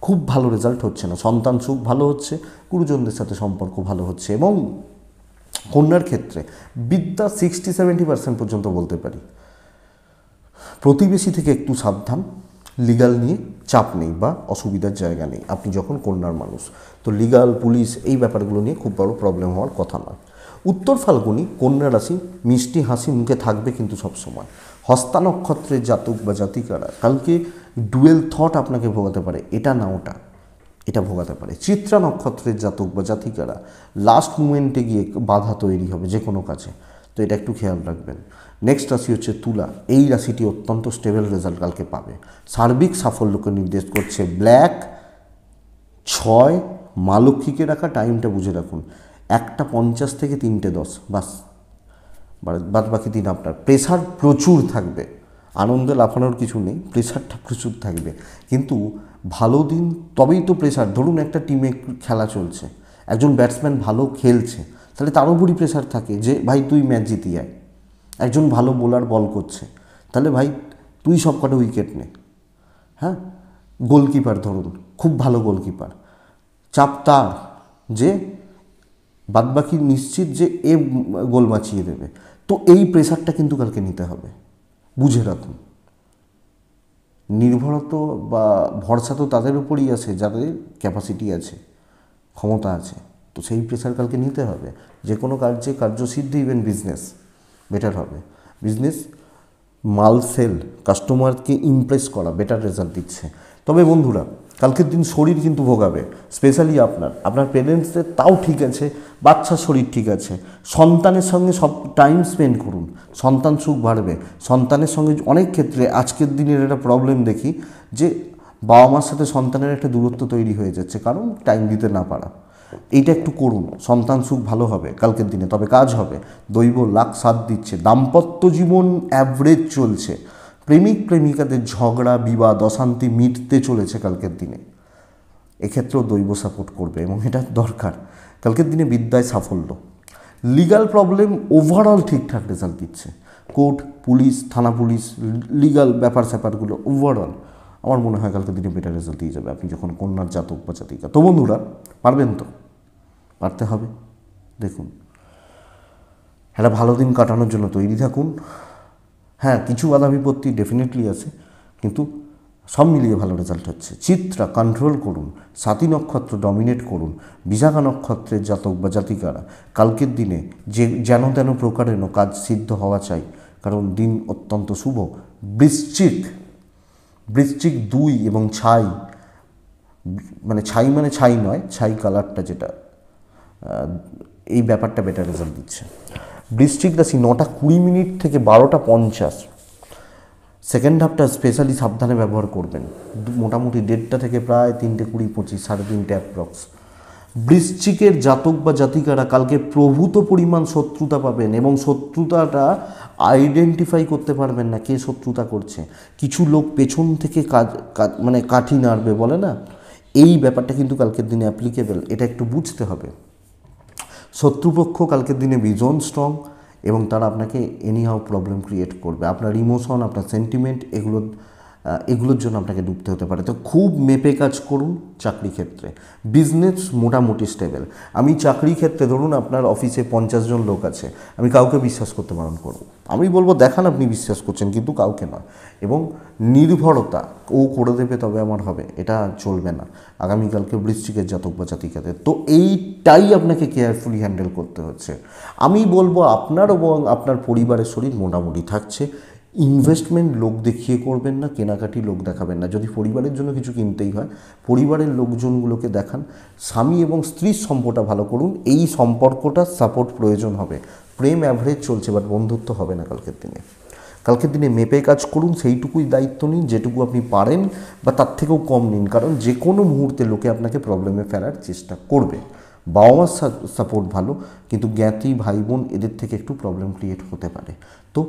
খুব ভালো রেজাল্ট হচ্ছে না। সন্তান সুখ ভালো হচ্ছে, গুরুজনদের সাথে সম্পর্ক ভালো হচ্ছে, এবং কন্যার ক্ষেত্রে বিদ্যা 60-70% পর্যন্ত বলতে পারি। প্রতিবেশী থেকে একটু সাবধান, লিগাল নিয়ে চাপ নেই বা অসুবিধার জায়গা নেই। আপনি যখন কন্যার মানুষ, তো লিগাল, পুলিশ, এই ব্যাপারগুলো নিয়ে খুব বড় প্রবলেম হওয়ার কথা নয়। উত্তর ফাল্গুনি, কন্যা রাশি, মিষ্টি হাসি মুখে থাকবে কিন্তু সবসময়। হস্তা নক্ষত্রের জাতক বা জাতিকারা কালকে ডুয়েল থট আপনাকে ভোগাতে পারে, এটা না ওটা, এটা ভোগাতে পারে। চিত্রা নক্ষত্রের জাতক বা জাতিকারা লাস্ট মুমেন্টে গিয়ে বাধা তৈরি হবে যে কোনো কাজে, তো এটা একটু খেয়াল রাখবেন। নেক্সট রাশি হচ্ছে তুলা। এই রাশিটি অত্যন্ত স্টেবল রেজাল্ট কালকে পাবে, সার্বিক সাফল্যকে নির্দেশ করছে। ব্ল্যাক 6, মা লক্ষ্মীকে রাখা, টাইমটা বুঝে রাখুন, 1:50 থেকে 3:10, বাস। বাদ বাকি দিন আপনার প্রেশার প্রচুর থাকবে, আনন্দে লাফানোর কিছু নেই, প্রেশারটা প্রচুর থাকবে, কিন্তু ভালো দিন তবেই তো প্রেশার। ধরুন একটা টিমে খেলা চলছে, একজন ব্যাটসম্যান ভালো খেলছে, তাহলে তার উপরই প্রেশার থাকে যে ভাই তুই ম্যাচ জিতিয়ে আয়। একজন ভালো বোলার বল করছে, তাহলে ভাই তুই সব কটা উইকেট নে। হ্যাঁ, গোলকিপার ধরুন, খুব ভালো গোলকিপার, চাপ তার যে বাদবাকি নিশ্চিত যে এ গোল বাঁচিয়ে দেবে। তো এই প্রেশারটা কিন্তু কালকে নিতে হবে, বুঝে রাখুন। নির্ভরতা বা ভরসা তো তাদের উপরই আছে যাদের ক্যাপাসিটি আছে, ক্ষমতা আছে, তো সেই প্রেশার কালকে নিতে হবে। যে কোনো কার্যে কার্যসিদ্ধি, ইভেন বিজনেস বেটার হবে। বিজনেস মাল সেল, কাস্টমারকে ইমপ্রেস করা বেটার রেজাল্ট দিচ্ছে। তবে বন্ধুরা, কালকের দিন শরীর কিন্তু ভোগাবে, স্পেশালি আপনার পেরেন্টসদের, তাও ঠিক আছে, বাচ্চার শরীর ঠিক আছে। সন্তানের সঙ্গে সব টাইম স্পেন্ড করুন, সন্তান সুখ বাড়বে। সন্তানের সঙ্গে অনেক ক্ষেত্রে আজকের দিনের একটা প্রবলেম দেখি যে বাবা মার সাথে সন্তানের একটা দূরত্ব তৈরি হয়ে যাচ্ছে, কারণ টাইম দিতে না পারা। এইটা একটু করুন, সন্তান সুখ ভালো হবে কালকের দিনে, তবে কাজ হবে। দৈব লাখ সাথ দিচ্ছে। দাম্পত্য জীবন অ্যাভারেজ চলছে, প্রেমিক প্রেমিকাদের ঝগড়া, বিবাদ, অশান্তি মিটতে চলেছে কালকের দিনে। এক্ষেত্রেও দৈব সাপোর্ট করবে এবং এটা দরকার। কালকের দিনে বিদ্যায় সাফল্য, লিগাল প্রবলেম ওভারঅল ঠিকঠাক রেজাল্ট দিচ্ছে। কোর্ট, পুলিশ, থানা পুলিশ, লিগাল ব্যাপার স্যাপারগুলো ওভারঅল আমার মনে হয় কালকের দিনে বেটার রেজাল্ট দিয়ে যাবে আপনি যখন কন্যার জাতক বা জাতিকা। তো বন্ধুরা, পারবেন তো? পারতে হবে। দেখুন, একটা ভালো দিন কাটানোর জন্য তৈরি থাকুন। হ্যাঁ, কিছু বাধা বিপত্তি ডেফিনেটলি আছে, কিন্তু সব মিলিয়ে ভালো রেজাল্ট হচ্ছে। চিত্রা কন্ট্রোল করুন, সাথী নক্ষত্র ডমিনেট করুন। বিশাখা নক্ষত্রের জাতক বা জাতিকারা কালকের দিনে যে যেন তেন প্রকারেণ কাজ সিদ্ধ হওয়া চাই, কারণ দিন অত্যন্ত শুভ। বৃশ্চিক 2 এবং ছাই, মানে ছাই নয়, ছাই কালারটা যেটা, এই ব্যাপারটা বেটার রেজাল্ট দিচ্ছে। বৃশ্চিক রাশি 9:20 থেকে 12:50, সেকেন্ড হাফটা স্পেশালি সাবধানে ব্যবহার করবেন। মোটামুটি 1:30 থেকে প্রায় 3:20-25, 3:30 অ্যাপ্রক্স বৃশ্চিকের জাতক বা জাতিকারা কালকে প্রভূত পরিমাণ শত্রুতা পাবেন এবং শত্রুতাটা আইডেন্টিফাই করতে পারবেন না কে শত্রুতা করছে। কিছু লোক পেছন থেকে মানে কাঠি নাড়বে বলে না, এই ব্যাপারটা কিন্তু কালকের দিনে অ্যাপ্লিকেবল, এটা একটু বুঝতে হবে। শত্রুপক্ষ কালকের দিনে ভীষণ স্ট্রং এবং তারা আপনাকে এনিহাও প্রবলেম ক্রিয়েট করবে। আপনার ইমোশন, আপনার সেন্টিমেন্ট, এগুলোর জন্য আপনাকে ডুবতে হতে পারে। তো খুব মেপে কাজ করুন চাকরি ক্ষেত্রে। বিজনেস মোটামুটি স্টেবল। আমি চাকরি ক্ষেত্রে ধরুন আপনার অফিসে 50 জন লোক আছে, আমি কাউকে বিশ্বাস করতে বারণ করব। আমি বলবো দেখান আপনি বিশ্বাস করছেন, কিন্তু কাউকে নয়। এবং নির্ভরতা ও করে দেবে তবে আমার হবে, এটা চলবে না আগামীকালকে বৃশ্চিকের জাতক বা জাতিকাদের। তো এইটাই আপনাকে কেয়ারফুলি হ্যান্ডেল করতে হচ্ছে। আমি বলবো আপনার এবং আপনার পরিবারের শরীর মোটামুটি থাকছে। ইনভেস্টমেন্ট লোক দেখিয়ে করবেন না, কেনাকাটি লোক দেখাবেন না। যদি পরিবারের জন্য কিছু কিনতেই হয় পরিবারের লোকজনগুলোকে দেখান। স্বামী এবং স্ত্রীর সম্পর্কটা ভালো করুন, এই সম্পর্কটা সাপোর্ট প্রয়োজন হবে। প্রেম অ্যাভারেজ চলছে, বাট বন্ধুত্ব হবে না কালকের দিনে। কালকের দিনে মেপে কাজ করুন, সেইটুকুই দায়িত্ব নিন যেটুকু আপনি পারেন, বা তার থেকেও কম নিন, কারণ যে কোনো মুহূর্তে লোকে আপনাকে প্রবলেমে ফেলার চেষ্টা করবে। বাবা মার সাপোর্ট ভালো, কিন্তু জ্ঞাতি ভাই বোন এদের থেকে একটু প্রবলেম ক্রিয়েট হতে পারে। তো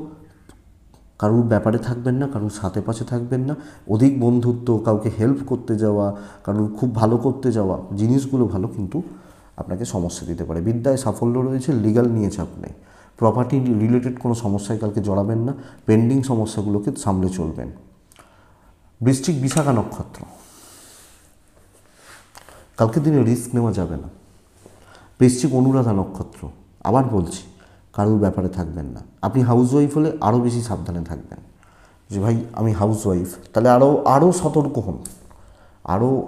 কারুর ব্যাপারে থাকবেন না, কারুর সাথে পাশে থাকবেন না। অধিক বন্ধুত্ব, কাউকে হেল্প করতে যাওয়া, কারুর খুব ভালো করতে যাওয়া, জিনিসগুলো ভালো কিন্তু আপনাকে সমস্যা দিতে পারে। বিদ্যায় সাফল্য রয়েছে, লিগ্যাল নিয়ে চাপ নেই। প্রপার্টি রিলেটেড কোনো সমস্যায় কালকে জড়াবেন না, পেন্ডিং সমস্যাগুলোকে সামলে চলবেন। বৃশ্চিক বিশাখা নক্ষত্র, কালকের দিনে রিস্ক নেওয়া যাবে না। বৃশ্চিক অনুরাধা নক্ষত্র, আবার বলছি কারুর ব্যাপারে থাকবেন না। আপনি হাউসওয়াইফ হলে আরও বেশি সাবধানে থাকবেন, যে ভাই আমি হাউসওয়াইফ, তাহলে আরও সতর্ক হন,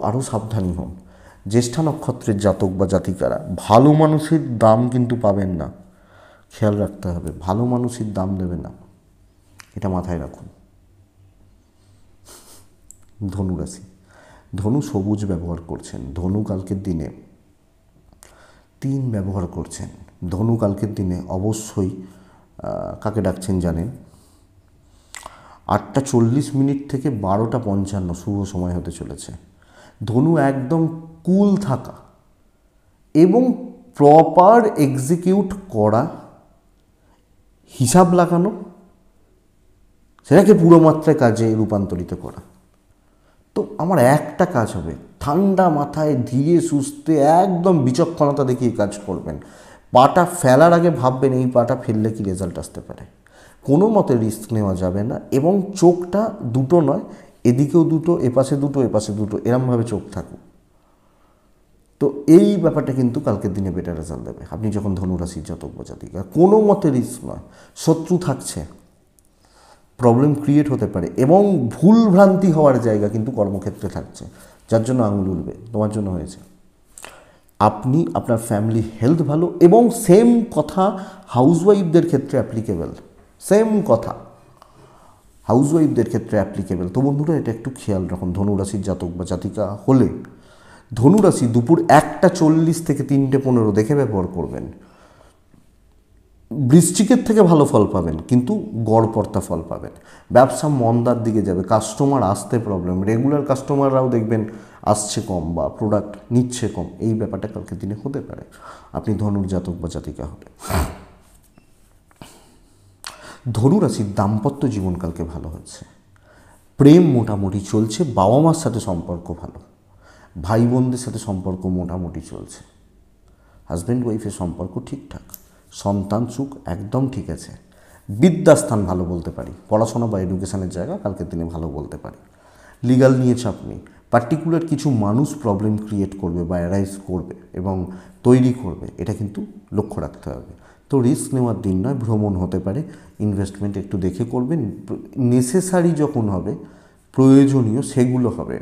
আরও সাবধানী হন। জ্যেষ্ঠা নক্ষত্রের জাতক বা জাতিকারা ভালো মানুষের দাম কিন্তু পাবেন না, খেয়াল রাখতে হবে। ভালো মানুষের দাম দেবে না, এটা মাথায় রাখুন। ধনু রাশি, ধনু সবুজ ব্যবহার করছেন। ধনু কালকের দিনে 3 ব্যবহার করছেন। ধনু কালকের দিনে অবশ্যই কাকে ডাকছেন জানেন, 8:40 থেকে 12:55 শুভ সময় হতে চলেছে। ধনু একদম কুল থাকা এবং প্রপার এক্সিকিউট করা, হিসাব লাগানো, সেটাকে পুরো মাত্রায় কাজে রূপান্তরিত করা। তো আমার একটা কাজ হবে, ঠান্ডা মাথায় ধীরে সুস্থে একদম বিচক্ষণতা দেখিয়ে কাজ করবেন। পাটা ফেলার আগে ভাববেন এই পাটা ফেললে কি রেজাল্ট আসতে পারে। কোনো মতে রিস্ক নেওয়া যাবে না, এবং চোখটা দুটো নয়, এদিকেও দুটো, এপাশে দুটো, এপাশে দুটো, এরমভাবে চোখ থাকুক। তো এই ব্যাপারটা কিন্তু কালকের দিনে বেটার রেজাল্ট দেবে। আপনি যখন ধনুরাশির জাতক বা জাতিকা, কোনো মতে রিস্ক নয়। শত্রু থাকছে, প্রবলেম ক্রিয়েট হতে পারে, এবং ভুল ভ্রান্তি হওয়ার জায়গা কিন্তু কর্মক্ষেত্রে থাকছে, যার জন্য আঙুল উঠবে, তোমার জন্য হয়েছে। আপনি আপনার ফ্যামিলি হেলথ ভালো, এবং সেম কথা হাউসওয়াইফদের ক্ষেত্রে অ্যাপ্লিকেবল। সেম কথা হাউসওয়াইফদের ক্ষেত্রে অ্যাপ্লিকেবল। তো বন্ধুরা, এটা একটু খেয়াল রাখুন। ধনুরাশির জাতক বা জাতিকা হলে ধনুরাশি দুপুর 1:40 থেকে 3:15 দেখে ব্যবহার করবেন। বৃশ্চিকের থেকে ভালো ফল পাবেন, কিন্তু গড়পড়তা ফল পাবেন। ব্যবসা মন্দার দিকে যাবে, কাস্টমার আসতে প্রবলেম, রেগুলার কাস্টমাররাও দেখবেন আসছে কম বা প্রোডাক্ট নিচ্ছে কম। এই ব্যাপারটা কালকে দিনে হতে পারে আপনি ধনুর জাতক বা জাতিকা হলে। ধনুরাশির দাম্পত্য জীবন কালকে ভালো হচ্ছে। প্রেম মোটামুটি চলছে, বাবা মার সাথে সম্পর্ক ভালো, ভাই বোনদের সাথে সম্পর্ক মোটামুটি চলছে, হাজব্যান্ড ওয়াইফের সম্পর্ক ঠিকঠাক, সন্তান সুখ একদম ঠিক আছে। বিদ্যাস্থান ভালো বলতে পারি, পড়াশোনা বা এডুকেশনের জায়গা কালকের দিনে ভালো বলতে পারি। লিগাল নিয়ে চাপ নেই। পার্টিকুলার কিছু মানুষ প্রবলেম ক্রিয়েট করবে বা অ্যারাইজ করবে এবং তৈরি করবে, এটা কিন্তু লক্ষ্য রাখতে হবে। তো রিস্ক নেওয়ার দিন নয়, ভ্রমণ হতে পারে, ইনভেস্টমেন্ট একটু দেখে করবেন। নেসেসারি যখন হবে, প্রয়োজনীয় সেগুলো হবে,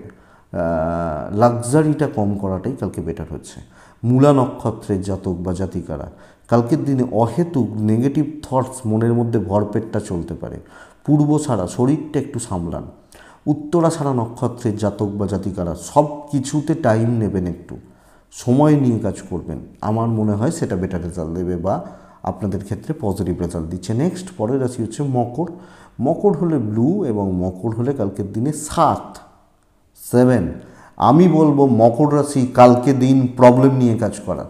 লাক্সারিটা কম করাটাই কালকে বেটার হচ্ছে। মূলা নক্ষত্রের জাতক বা জাতিকারা কালকের দিনে অহেতুক নেগেটিভ থটস মনের মধ্যে ভরপেটটা চলতে পারে। পূর্ব ছাড়া শরীরটা একটু সামলান। উত্তরা ছাড়া নক্ষত্রের জাতক বা জাতিকারা সব কিছুতে টাইম নেবেন, একটু সময় নিয়ে কাজ করবেন। আমার মনে হয় সেটা বেটার রেজাল্ট দেবে বা আপনাদের ক্ষেত্রে পজিটিভ রেজাল্ট দিচ্ছে। নেক্সট পরের রাশি হচ্ছে মকর। মকর হলে ব্লু, এবং মকর হলে কালকের দিনে 7 আমি বলবো মকর রাশি কালকে দিন প্রবলেম নিয়ে কাজ করার,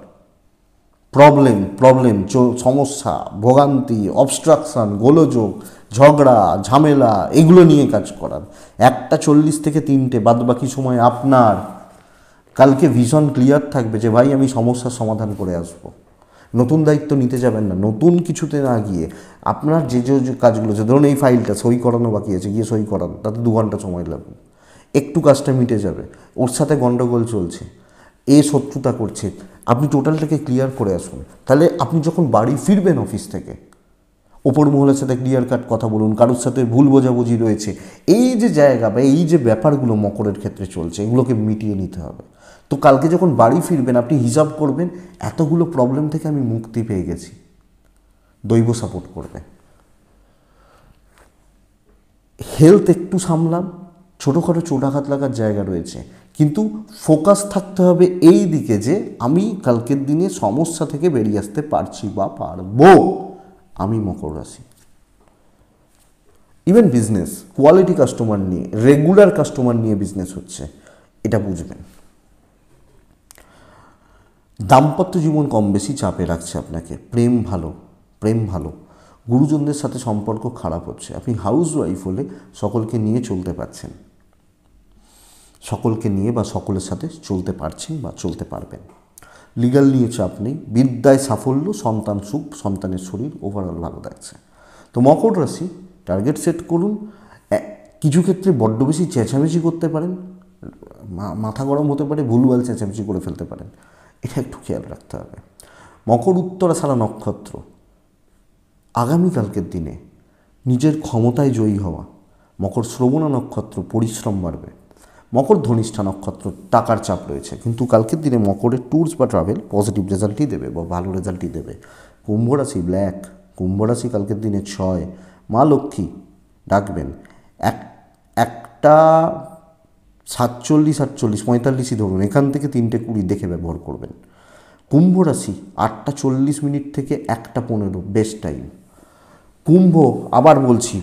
প্রবলেম সমস্যা, ভোগান্তি, অবস্ট্রাকশান, গোলযোগ, ঝগড়া, ঝামেলা, এগুলো নিয়ে কাজ করার। 1:40 থেকে 3টে বাদবাকি সময় আপনার। কালকে ভীষণ ক্লিয়ার থাকবে যে ভাই আমি সমস্যার সমাধান করে আসবো। নতুন দায়িত্ব নিতে যাবেন না, নতুন কিছুতে না গিয়ে আপনার যে কাজগুলো আছে, ধরুন এই ফাইলটা সই করানো বাকি আছে, গিয়ে সই করান, তাতে 2 ঘন্টা সময় লাগবে, একটু কাজটা মিটে যাবে। ওর সাথে গন্ডগোল চলছে, এ শত্রুতা করছে, আপনি টোটালটাকে ক্লিয়ার করে আসুন। তাহলে আপনি যখন বাড়ি ফিরবেন অফিস থেকে, ওপর মহলের সাথে ক্লিয়ার কাট কথা বলুন, কারোর সাথে ভুল বোঝাবুঝি রয়েছে, এই যে জায়গা বা এই যে ব্যাপারগুলো মকরের ক্ষেত্রে চলছে, এগুলোকে মিটিয়ে নিতে হবে। তো কালকে যখন বাড়ি ফিরবেন আপনি হিসাব করবেন এতগুলো প্রবলেম থেকে আমি মুক্তি পেয়ে গেছি, দৈব সাপোর্ট করবে। হেলথ একটু সামলাম, ছোটোখাটো চোটাঘাত লাগার জায়গা রয়েছে, কিন্তু ফোকাস থাকতে হবে এই দিকে যে আমি কালকের দিনে সমস্যা থেকে বেরিয়ে আসতে পারছি বা পারবো। আমি মকর রাশি। ইভেন বিজনেস, কোয়ালিটি কাস্টমার নিয়ে, রেগুলার কাস্টমার নিয়ে বিজনেস হচ্ছে, এটা বুঝবেন। দাম্পত্য জীবন কম বেশি চাপে রাখছে আপনাকে, প্রেম ভালো, গুরুজনদের সাথে সম্পর্ক খারাপ হচ্ছে। আপনি হাউস ওয়াইফ হলে সকলকে নিয়ে চলতে পারছেন, সকলকে নিয়ে বা সকলের সাথে চলতে পারছেন বা চলতে পারবেন। লিগাল নিয়ে চাপ নেই, বিদ্যায় সাফল্য, সন্তান সুখ, সন্তানের শরীর ওভারঅল ভালো থাকছে। তো মকর রাশি টার্গেট সেট করুন। কিছু ক্ষেত্রে বড্ড বেশি চেঁচামেচি করতে পারেন, মাথা গরম হতে পারে, ভুলভাল চেঁচামেচি করে ফেলতে পারেন, এটা একটু খেয়াল রাখতে হবে। মকর উত্তরাষাঢ়া নক্ষত্র, আগামীকালকের দিনে নিজের ক্ষমতায় জয়ী হওয়া। মকর শ্রবণা নক্ষত্র, পরিশ্রম বাড়বে। মকর ধনিষ্ঠা নক্ষত্র, টাকার চাপ রয়েছে, কিন্তু কালকের দিনে মকরের ট্যুরস বা ট্রাভেল পজিটিভ রেজাল্টই দেবে বা ভালো রেজাল্টই দেবে। কুম্ভ রাশি ব্ল্যাক, কুম্ভ রাশি কালকের দিনে 6, মা লক্ষ্মী ডাকবেন। একটা 47-48-45 ধরুন, এখান থেকে 3:20 দেখে ব্যবহার করবেন। কুম্ভ রাশি 8:40 থেকে 1:15 বেস্ট টাইম। কুম্ভ, আবার বলছি,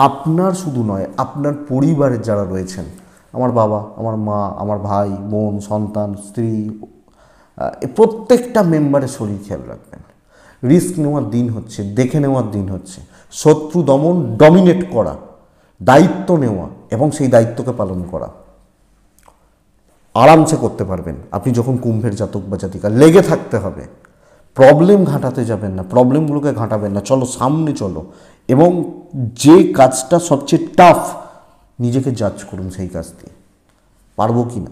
আপনার শুধু নয়, আপনার পরিবারের যারা রয়েছেন, আমার বাবা, আমার মা, আমার ভাই বোন, সন্তান, স্ত্রী, প্রত্যেকটা মেম্বারের শরীর খেয়াল রাখবেন। রিস্ক নেওয়ার দিন হচ্ছে, দেখে নেওয়ার দিন হচ্ছে, শত্রু দমন, ডমিনেট করা, দায়িত্ব নেওয়া এবং সেই দায়িত্বকে পালন করা আরামসে করতে পারবেন আপনি যখন কুম্ভের জাতক বা জাতিকা। লেগে থাকতে হবে, প্রবলেম ঘাঁটাতে যাবেন না, প্রবলেমগুলোকে ঘাঁটাবেন না, চলো সামনে চলো। এবং যে কাজটা সবচেয়ে টাফ, নিজেকে জাজ করুন সেই কাজ দিয়ে, পারবো কি না,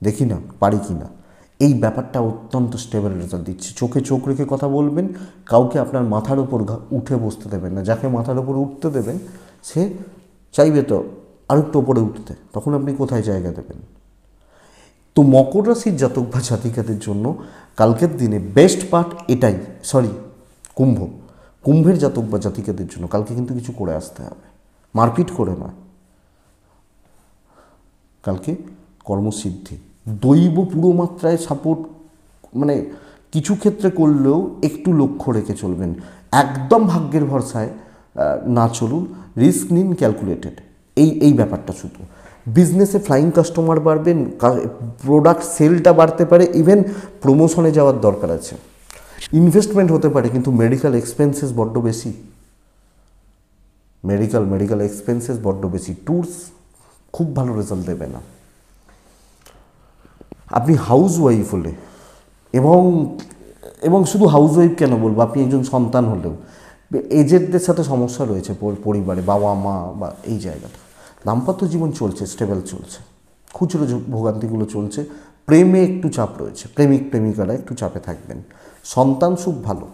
দেখি না পারি কি না। এই ব্যাপারটা অত্যন্ত স্টেবল রেজাল্ট দিচ্ছে। চোখে চোখ রেখে কথা বলবেন, কাউকে আপনার মাথার ওপর উঠে বসতে দেবেন না। যাকে মাথার ওপর উঠতে দেবেন সে চাইবে তো আরেকটু ওপরে উঠতে, তখন আপনি কোথায় জায়গা দেবেন? তো মকর রাশির জাতক বা জাতিকাদের জন্য কালকের দিনে বেস্ট পার্ট এটাই, কুম্ভের জাতক বা জাতিকাদের জন্য কালকে কিন্তু কিছু করে আসতে হবে, মারপিট করে নয়। কালকে কর্মসিদ্ধি, দৈব পুরো মাত্রায় সাপোর্ট, মানে কিছু ক্ষেত্রে করলেও একটু লক্ষ্য রেখে চলবেন, একদম ভাগ্যের ভরসায় না চলুন, রিস্ক নিন ক্যালকুলেটেড, এই ব্যাপারটা শুধু। বিজনেসে ফ্লাইং কাস্টমার বাড়বেন, প্রোডাক্ট সেলটা বাড়তে পারে, ইভেন প্রমোশনে যাওয়ার দরকার আছে, ইনভেস্টমেন্ট হতে পারে, কিন্তু মেডিকেল এক্সপেন্সেস বড্ড বেশি, মেডিকেল এক্সপেন্সেস বড্ড বেশি, ট্যুরস খুব ভালো রেজাল্ট দেবে না। আপনি হাউস ওয়াইফ হলে এবং শুধু হাউস ওয়াইফ কেন বলবো, আপনি একজন সন্তান হলেও এজেডদের সাথে সমস্যা রয়েছে পরিবারে, বাবা মা বা এই জায়গাটা। দাম্পত্য জীবন চলছে, স্টেবল চলছে, খুচরো ভোগান্তিগুলো চলছে, প্রেমে একটু চাপ রয়েছে, প্রেমিকারা একটু চাপে থাকবেন। সন্তান সুখ ভালো,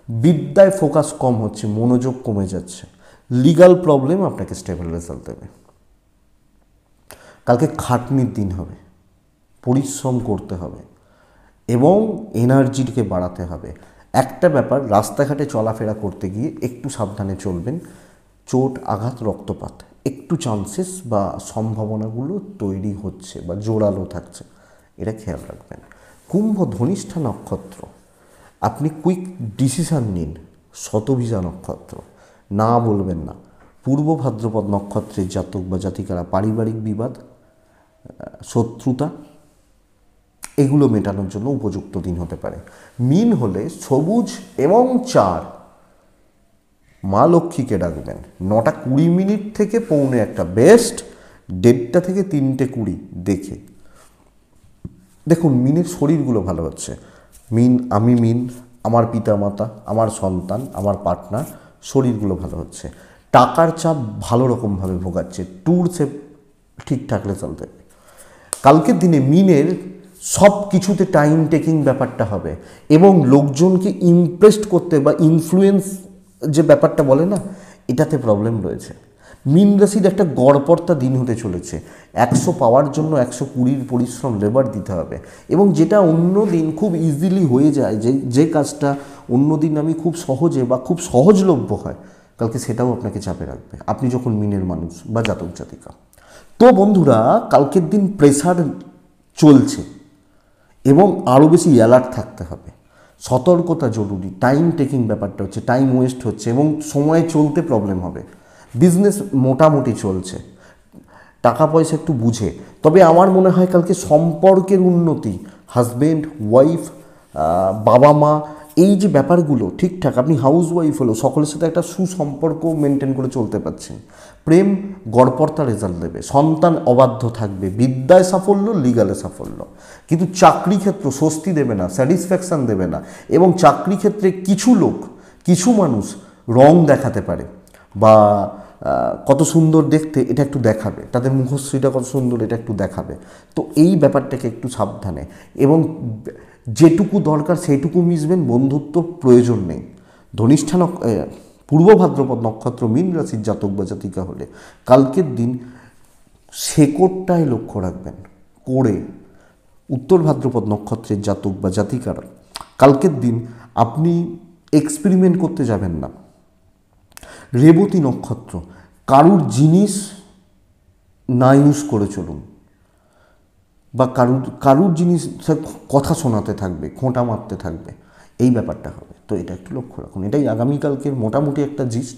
বিদ্যায় ফোকাস কম হচ্ছে, মনোযোগ কমে যাচ্ছে, লিগাল প্রবলেম আপনাকে স্টেবল রেজাল্ট দেবে। কালকে খাটনির দিন হবে, পরিশ্রম করতে হবে এবং এনার্জিকে বাড়াতে হবে। একটা ব্যাপার, রাস্তাঘাটে চলাফেরা করতে গিয়ে একটু সাবধানে চলবেন, চোট আঘাত রক্তপাত একটু চান্সেস বা সম্ভাবনাগুলো তৈরি হচ্ছে বা জোরালো থাকছে, এটা খেয়াল রাখবেন। কুম্ভ ধনিষ্ঠা নক্ষত্র, আপনি কুইক ডিসিশান নিন। শতভিজা নক্ষত্র, না বলবেন না। পূর্ব ভাদ্রপদ নক্ষত্রের জাতক বা জাতিকারা পারিবারিক বিবাদ, শত্রুতা এগুলো মেটানোর জন্য উপযুক্ত দিন হতে পারে। মিন হলে সবুজ এবং 4 মা লক্ষ্মীকে ডাকবেন। 9:20 থেকে 1:45 বেস্ট, 1:30 থেকে 3:20 দেখে। দেখুন মিনের শরীরগুলো ভালো হচ্ছে। মিন, আমার পিতামাতা, আমার সন্তান, আমার পার্টনার, শরীরগুলো ভালো হচ্ছে। টাকার চাপ ভালো রকমভাবে ভোগাচ্ছে, ট্যুরসে ঠিকঠাক রেজাল্ট দেবে। কালকের দিনে মিনের সব কিছুতে টাইম টেকিং ব্যাপারটা হবে এবং লোকজনকে ইমপ্রেসড করতে বা ইনফ্লুয়েন্স যে ব্যাপারটা বলে না, এটাতে প্রবলেম রয়েছে। মিন রাশির একটা গড়পড়তা দিন হতে চলেছে। 100 পাওয়ার জন্য 120 পরিশ্রম লেবার দিতে হবে এবং যেটা অন্য দিন খুব ইজিলি হয়ে যায়, যে কাজটা অন্য দিন আমি খুব সহজে বা খুব সহজলভ্য হয়, কালকে সেটাও আপনাকে চাপে রাখবে আপনি যখন মিনের মানুষ বা জাতক জাতিকা। তো বন্ধুরা, কালকের দিন প্রেসার চলছে এবং আরও বেশি অ্যালার্ট থাকতে হবে। সতর্কতা জরুরি। টাইম টেকিং ব্যাপারটা হচ্ছে, টাইম ওয়েস্ট হচ্ছে এবং সময় চলতে প্রবলেম হবে। বিজনেস মোটামুটি চলছে, টাকা পয়সা একটু বুঝে। তবে আমার মনে হয় কালকে সম্পর্কের উন্নতি, হাজব্যান্ড ওয়াইফ, বাবা মা, এই যে ব্যাপারগুলো ঠিকঠাক, আপনি হাউস ওয়াইফ হলেও সকলের সাথে একটা সুসম্পর্ক মেনটেন করে চলতে পারছেন। প্রেম গড়পড়তা রেজাল্ট দেবে, সন্তান অবাধ্য থাকবে, বিদ্যায় সাফল্য, লিগালে সাফল্য। কিন্তু চাকরি ক্ষেত্র স্বস্তি দেবে না, স্যাটিসফ্যাকশান দেবে না এবং চাকরি ক্ষেত্রে কিছু মানুষ রং দেখাতে পারে বা কত সুন্দর দেখতে এটা একটু দেখাবে, তাদের মুখশ্রীটা কত সুন্দর এটা একটু দেখাবে। তো এই ব্যাপারটাকে একটু সাবধানে এবং যেটুকু দরকার সেইটুকু মিশবেন, বন্ধুত্ব প্রয়োজন নেই। ধনিষ্ঠা পূর্ব ভাদ্রপদ নক্ষত্র মিন রাশির জাতক বা জাতিকা হলে কালকের দিন শেকড়টায় লক্ষ্য রাখবেন করে। উত্তর ভাদ্রপদ নক্ষত্রের জাতক বা জাতিকারা কালকের দিন আপনি এক্সপেরিমেন্ট করতে যাবেন না। রেবতী নক্ষত্র, কারুর জিনিস না ইউজ করে চলুন বা কারুর জিনিস কথা শোনাতে থাকবে, খোঁটা মারতে থাকবে, এই ব্যাপারটা হবে। তো এটা একটু লক্ষ্য রাখুন। এটাই আগামীকালকের মোটামুটি একটা জিস্ট।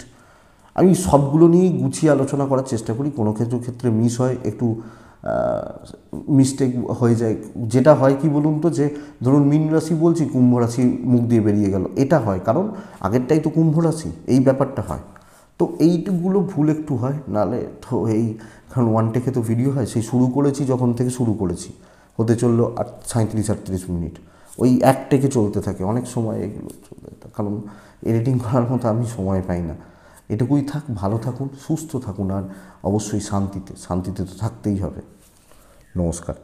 আমি সবগুলো নিয়েই গুছিয়ে আলোচনা করার চেষ্টা করি। কোনো ক্ষেত্রে মিস হয়, একটু মিস্টেক হয়ে যায়। যেটা হয় কি বলুন তো, যে ধরুন মীন রাশি বলছি, কুম্ভ রাশি মুখ দিয়ে বেরিয়ে গেল, এটা হয় কারণ আগেরটাই তো কুম্ভ রাশি, এই ব্যাপারটা হয়। তো এইগুলো ভুল একটু হয়, নাহলে তো কারণ ওয়ান টেকে তো ভিডিও হয়, সেই শুরু করেছি যখন থেকে শুরু করেছি, হতে চললো 37-38 মিনিট, ওই এক টেকে চলতে থাকে অনেক সময় এগুলো চলতে, কারণ এডিটিং করার মতো আমি সময় পাই না। এটুকুই থাক, ভালো থাকুন, সুস্থ থাকুন আর অবশ্যই শান্তিতে তো থাকতেই হবে। নমস্কার।